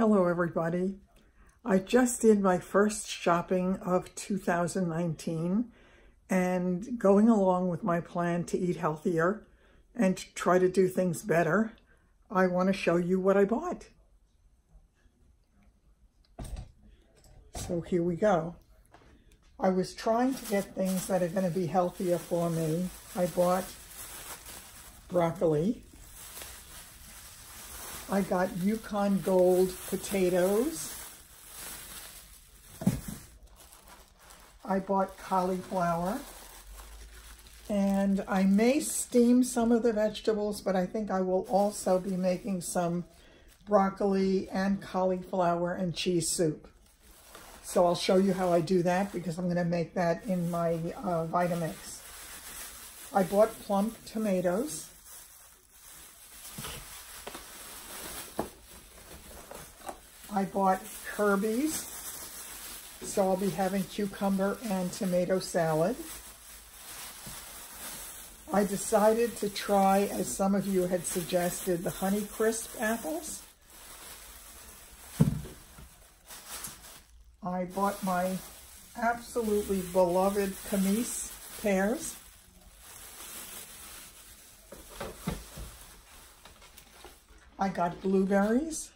Hello everybody. I just did my first shopping of 2019 and going along with my plan to eat healthier and to try to do things better, I want to show you what I bought. So here we go. I was trying to get things that are going to be healthier for me. I bought broccoli. I got Yukon Gold potatoes. I bought cauliflower. And I may steam some of the vegetables, but I think I will also be making some broccoli and cauliflower and cheese soup. So I'll show you how I do that because I'm going to make that in my Vitamix. I bought plum tomatoes. I bought Kirby's, so I'll be having cucumber and tomato salad. I decided to try, as some of you had suggested, the Honeycrisp apples. I bought my absolutely beloved Camise pears. I got blueberries.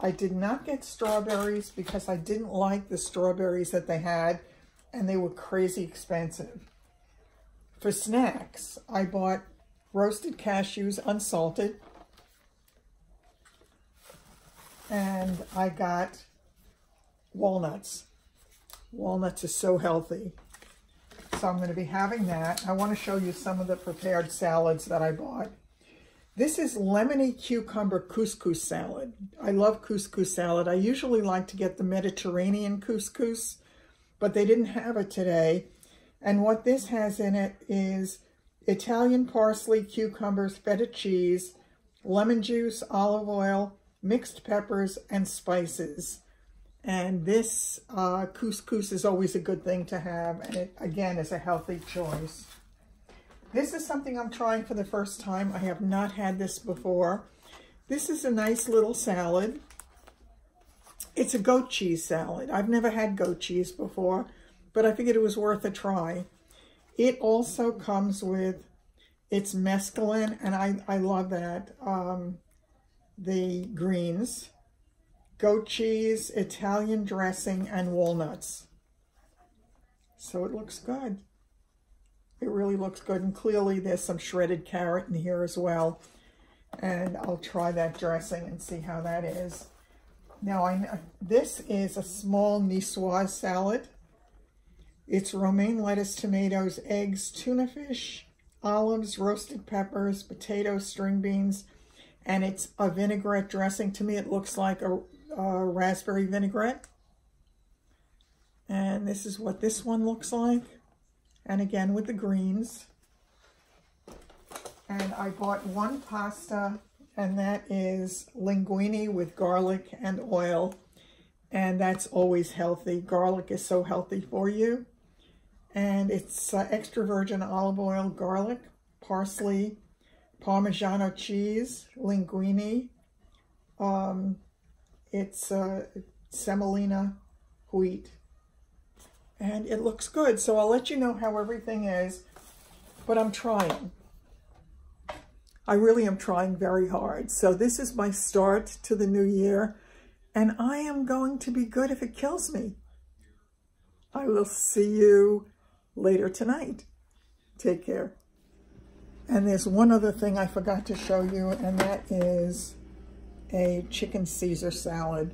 I did not get strawberries because I didn't like the strawberries that they had and they were crazy expensive. For snacks, I bought roasted cashews unsalted and I got walnuts. Walnuts are so healthy. So I'm going to be having that. I want to show you some of the prepared salads that I bought. This is lemony cucumber couscous salad. I love couscous salad. I usually like to get the Mediterranean couscous, but they didn't have it today. And what this has in it is Italian parsley, cucumbers, feta cheese, lemon juice, olive oil, mixed peppers, and spices. And this couscous is always a good thing to have, and it, again, is a healthy choice. This is something I'm trying for the first time. I have not had this before. This is a nice little salad. It's a goat cheese salad. I've never had goat cheese before, but I figured it was worth a try. It also comes with its mesclun, and I love that. The greens, goat cheese, Italian dressing, and walnuts. So it looks good. It really looks good, and clearly there's some shredded carrot in here as well. And I'll try that dressing and see how that is. Now, this is a small niçoise salad. It's romaine lettuce, tomatoes, eggs, tuna fish, olives, roasted peppers, potatoes, string beans, and it's a vinaigrette dressing. To me, it looks like a raspberry vinaigrette. And this is what this one looks like. And again with the greens. And I bought one pasta, and that is linguine with garlic and oil. And that's always healthy. Garlic is so healthy for you. And it's extra virgin olive oil, garlic, parsley, Parmigiano cheese, linguine. It's semolina wheat. And it looks good, so I'll let you know how everything is, but I'm trying. I really am trying very hard. So this is my start to the new year, and I am going to be good if it kills me. I will see you later tonight. Take care. And there's one other thing I forgot to show you, and that is a chicken Caesar salad.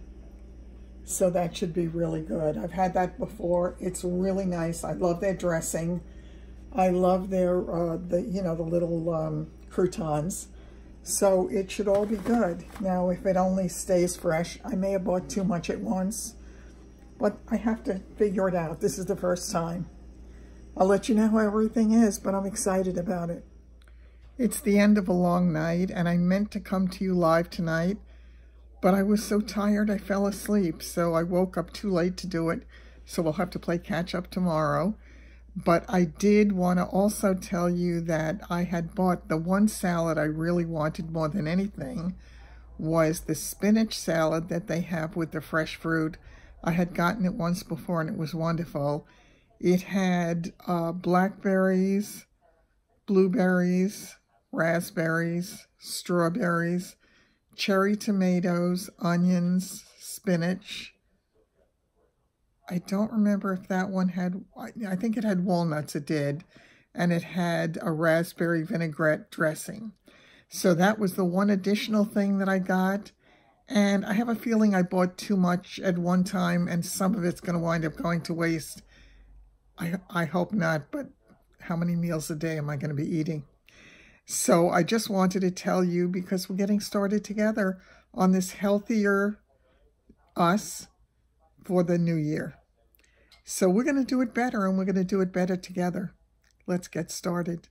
So that should be really good. I've had that before. It's really nice. I love their dressing. I love their, the little croutons. So it should all be good. Now, if it only stays fresh, I may have bought too much at once, but I have to figure it out. This is the first time. I'll let you know how everything is, but I'm excited about it. It's the end of a long night, and I meant to come to you live tonight, but I was so tired I fell asleep, so I woke up too late to do it, so we'll have to play catch up tomorrow. But I did want to also tell you that I had bought the one salad I really wanted more than anything, was the spinach salad that they have with the fresh fruit. I had gotten it once before and it was wonderful. It had blackberries, blueberries, raspberries, strawberries, cherry tomatoes, onions, spinach. I don't remember if that one had, I think it had walnuts, it did, and it had a raspberry vinaigrette dressing. So that was the one additional thing that I got, and I have a feeling I bought too much at one time, and some of it's going to wind up going to waste. I hope not, but how many meals a day am I going to be eating? So I just wanted to tell you, because we're getting started together on this healthier us for the new year. So we're going to do it better, and we're going to do it better together. Let's get started.